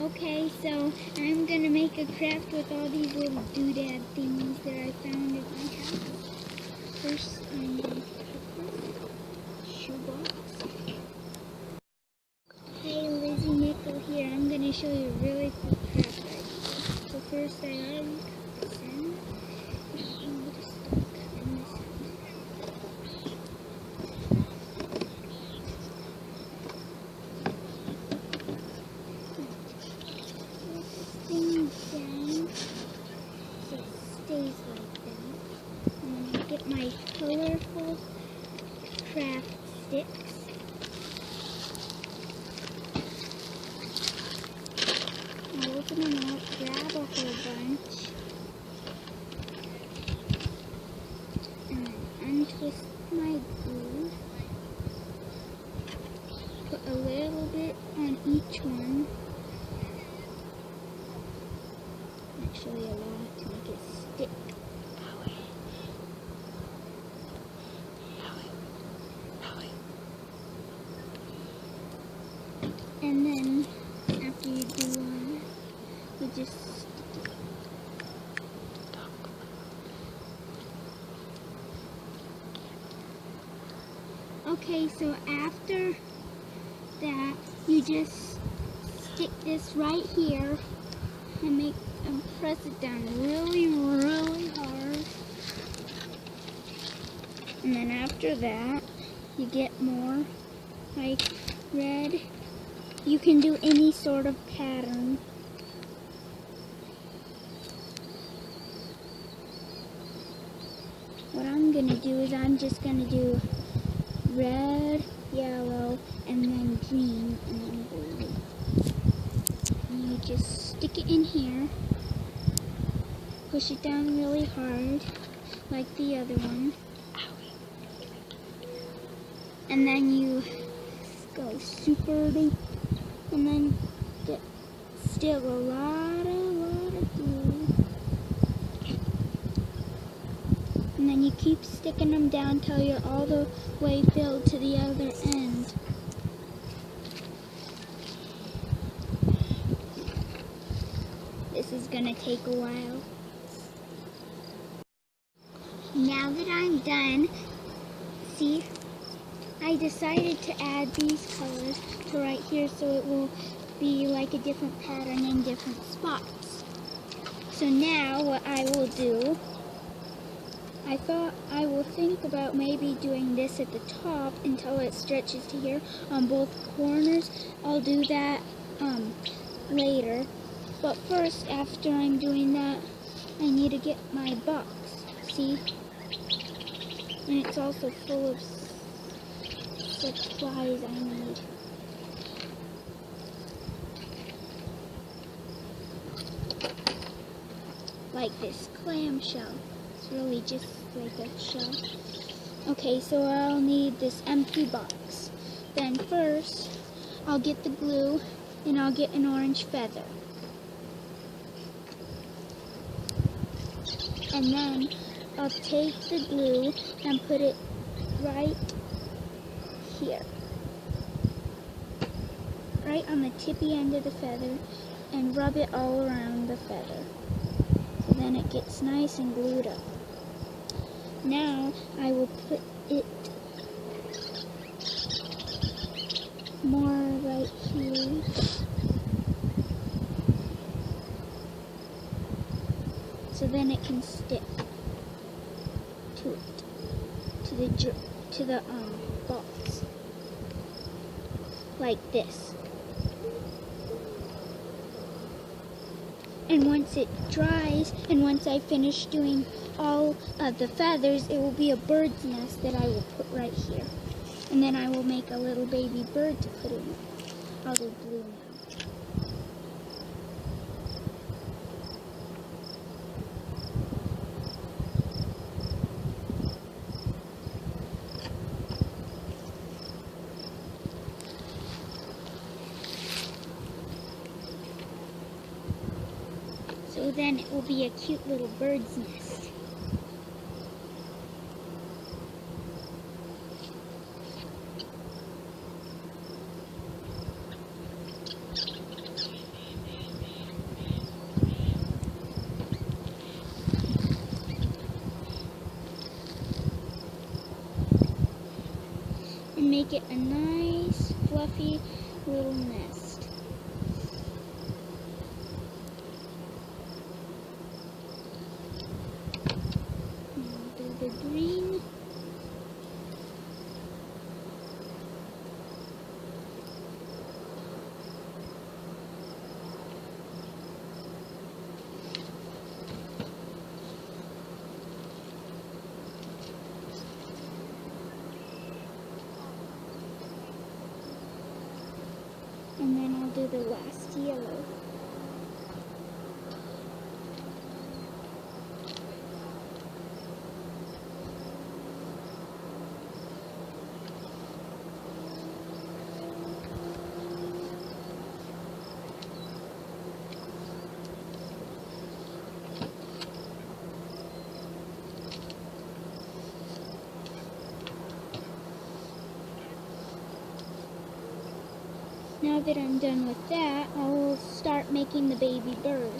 Okay, so I'm gonna make a craft with all these little doodad things that I found at my house. First, I'm gonna put this shoebox. Hey, Lizzie Nickel here. I'm gonna show you a really cool craft idea. So first, I already cut this in. I'll just start cutting this in. Down so it stays like that. I'm going to get my colorful craft sticks. I'll open them up, grab a whole bunch, and then untwist my glue. Put a little bit on each one. Actually a lot to make it stick. And then after you do one, you just stick it. Okay, so after that, you just stick this right here and press it down really, really hard. And then after that, you get more like red. You can do any sort of pattern. What I'm gonna do is I'm just gonna do red, yellow, and then green, and then blue. And you just stick it in here. Push it down really hard, like the other one. And then you go super deep, and then get still a lot of glue. And then you keep sticking them down till you're all the way filled to the other end. This is gonna take a while. Now that I'm done, see, I decided to add these colors to right here so it will be like a different pattern in different spots. So now what I will do, I thought I will think about maybe doing this at the top until it stretches to here on both corners. I'll do that later. But first, after I'm doing that, I need to get my box. See? And it's also full of supplies I need. Like this clamshell. It's really just like a shell. Okay, so I'll need this empty box. Then first, I'll get the glue and I'll get an orange feather. And then I'll take the glue and put it right here. Right on the tippy end of the feather, and rub it all around the feather. So then it gets nice and glued up. Now I will put it more right here. So then it can stick to it, to the box, like this. And once it dries, and once I finish doing all of the feathers, it will be a bird's nest that I will put right here. And then I will make a little baby bird to put in it. I'll do blue now. So then it will be a cute little bird's nest. make it a nice, fluffy little nest. Now do the green. And then I'll do the last yellow. Now that I'm done with that, I'll start making the baby bird.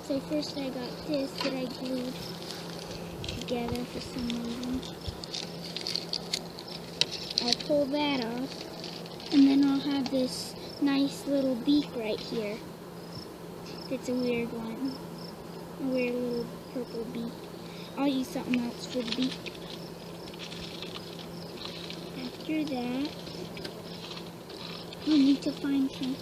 So first I got this that I glued together for some reason. I'll pull that off, and then I'll have this nice little beak right here. It's a weird one. A weird little purple beak. I'll use something else for the beak. After that, I need to find some.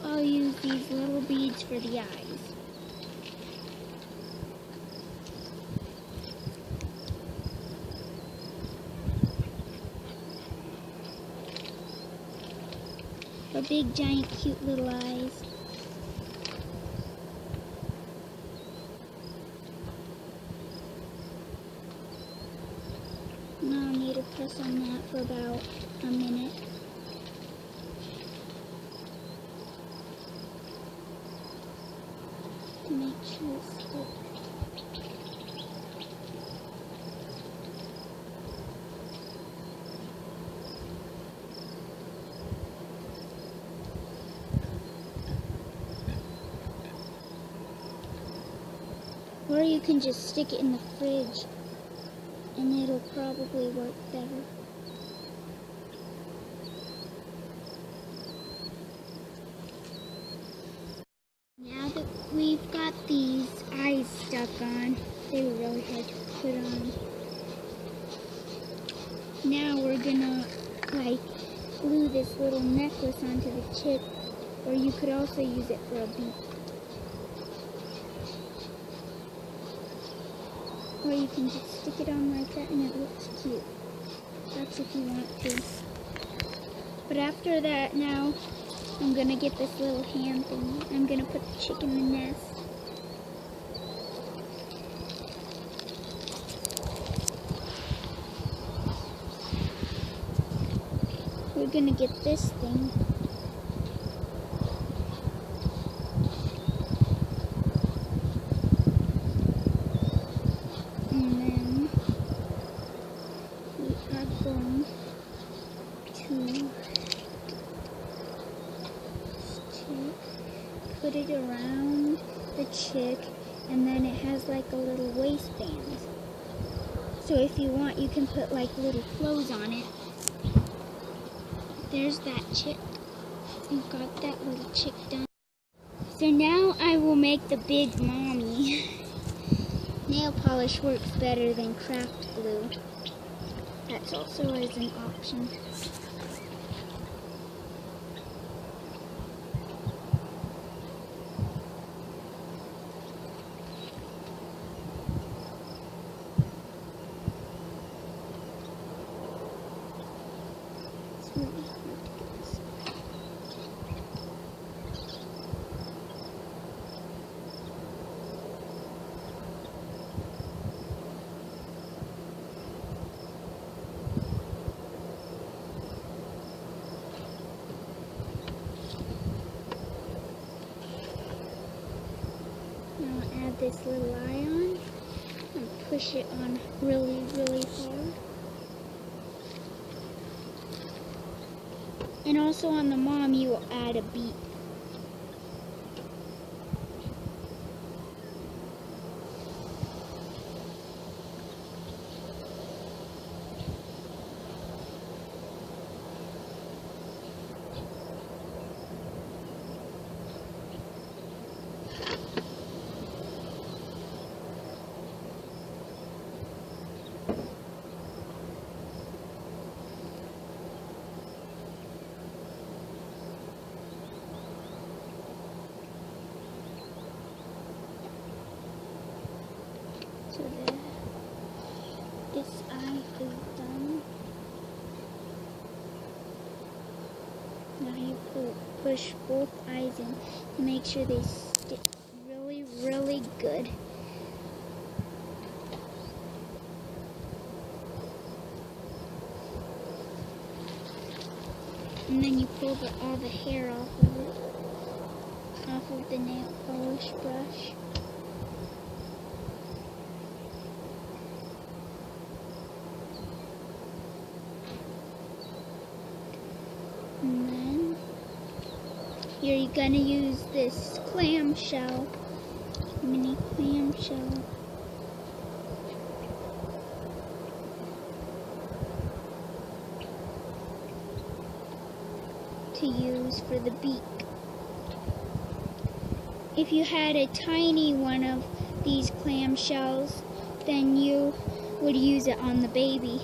I'll use these little beads for the eyes. For big, giant, cute little eyes. Now I need to press on that for about a minute. To make sure it's good. Or you can just stick it in the fridge and it'll probably work better. Now that we've got these eyes stuck on, they were really hard to put on. Now we're gonna glue this little necklace onto the chip, or you could also use it for a beak. Or you can just stick it on like that and it looks cute. That's if you want to. But after that, now I'm gonna get this little hand thing. I'm gonna put the chick in the nest. We're gonna get this thing. And then we are going to put it around the chick, and then it has like a little waistband. So if you want, you can put like little clothes on it. There's that chick. We've got that little chick done. So now I will make the big mommy. Nail polish works better than craft glue. That's also as an option. It's really hard to get this. Now I'll add this little eye on and push it on really, really hard. And also on the mom, you will add a beak. push both eyes in to make sure they stick really, really good. And then you pull all the hair off of the nail polish brush. And then you're gonna use this clamshell, mini clamshell. To use for the beak. If you had a tiny one of these clamshells, then you would use it on the baby.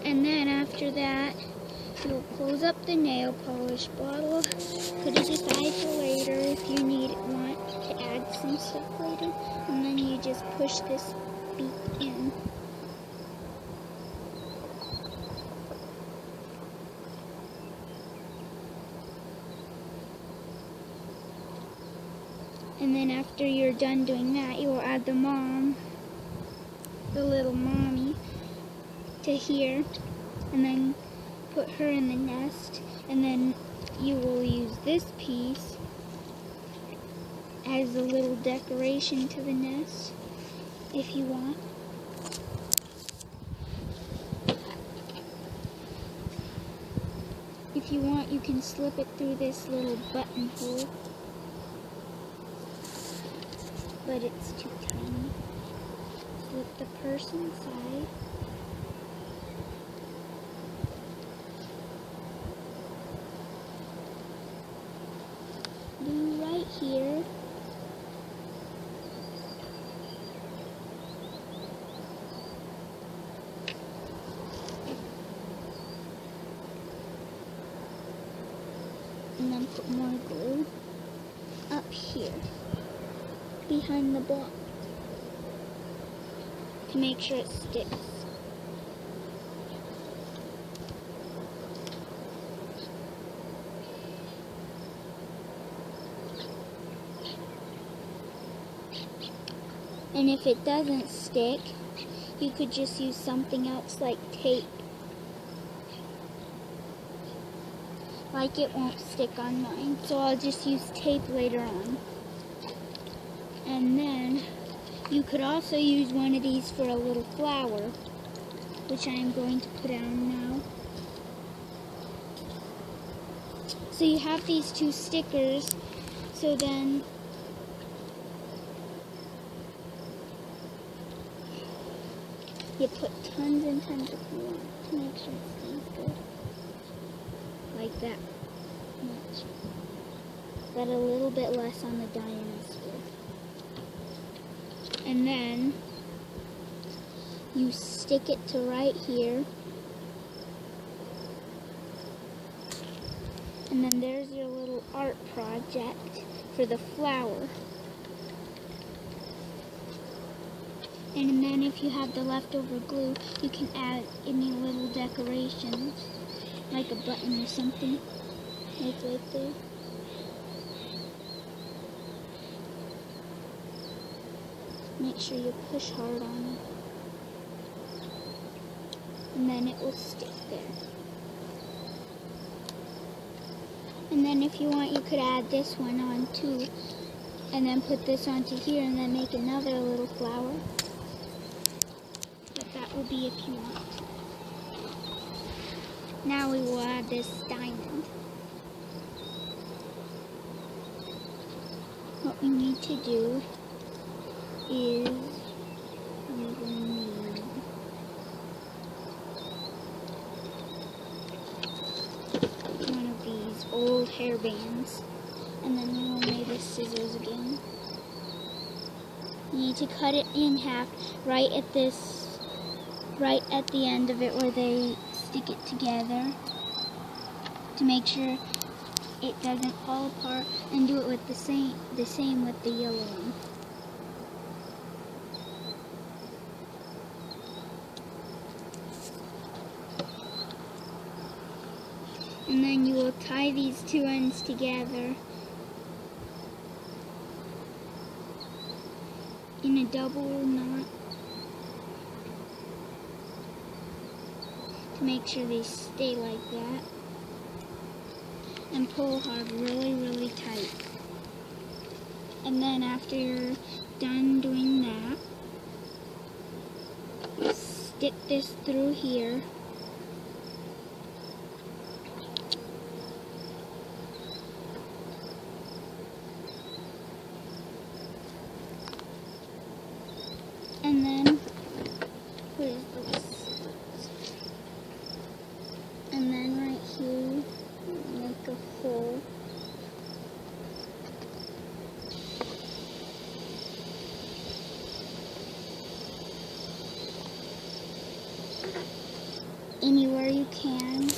And then after that, you'll close up the nail polish bottle, put it aside for later if you want to add some stuff later, and then you just push this beak in. And then after you're done doing that, you will add the little mommy, to here, and then put her in the nest, and then you will use this piece as a little decoration to the nest if you want. If you want, you can slip it through this little buttonhole, but it's too tiny. Slip the purse inside. Right here. And then put more glue up here behind the block to make sure it sticks. And if it doesn't stick, you could just use something else like tape. Like it won't stick on mine, so I'll just use tape later on. And then you could also use one of these for a little flower, which I am going to put on now. So you have these two stickers, so then you put tons and tons of glue on to make sure it stays good. Like that much. But a little bit less on the dinosaur. And then you stick it to right here. And then there's your little art project for the flower. And then if you have the leftover glue, you can add any little decorations, like a button or something, like right there. Make sure you push hard on it. And then it will stick there. And then if you want, you could add this one on too. And then put this onto here and then make another little flower. But that will be if you want. Now we will add this diamond. What we need to do is we will need one of these old hair bands, and then we will need the scissors again. You need to cut it in half right at this right at the end of it where they stick it together to make sure it doesn't fall apart, and do it with the same with the yellow one. And then you will tie these two ends together in a double knot to make sure they stay like that, and pull hard, really, really tight. And then after you're done doing that, stick this through here. And then, where's this? And then right here, make a hole. Anywhere you can.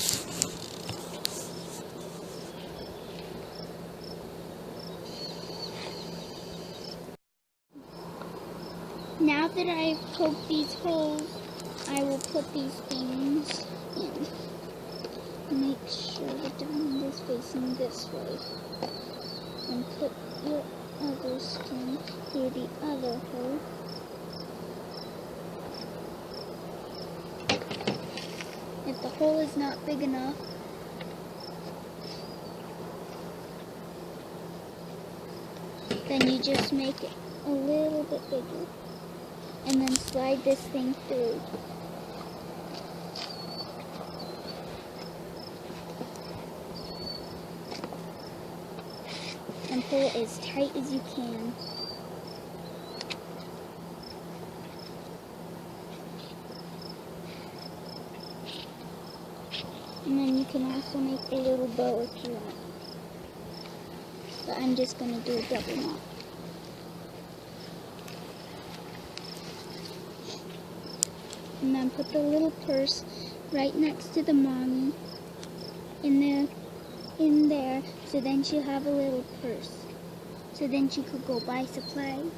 Now that I've poked these holes, I will put these things in. Make sure the diamond is facing this way. And put your other string through the other hole. If the hole is not big enough, then you just make it a little bit bigger. And then slide this thing through. And pull it as tight as you can. And then you can also make a little bow if you want. But I'm just going to do a double knot. And then put the little purse right next to the mommy in there, so then she'll have a little purse. So then she could go buy supplies.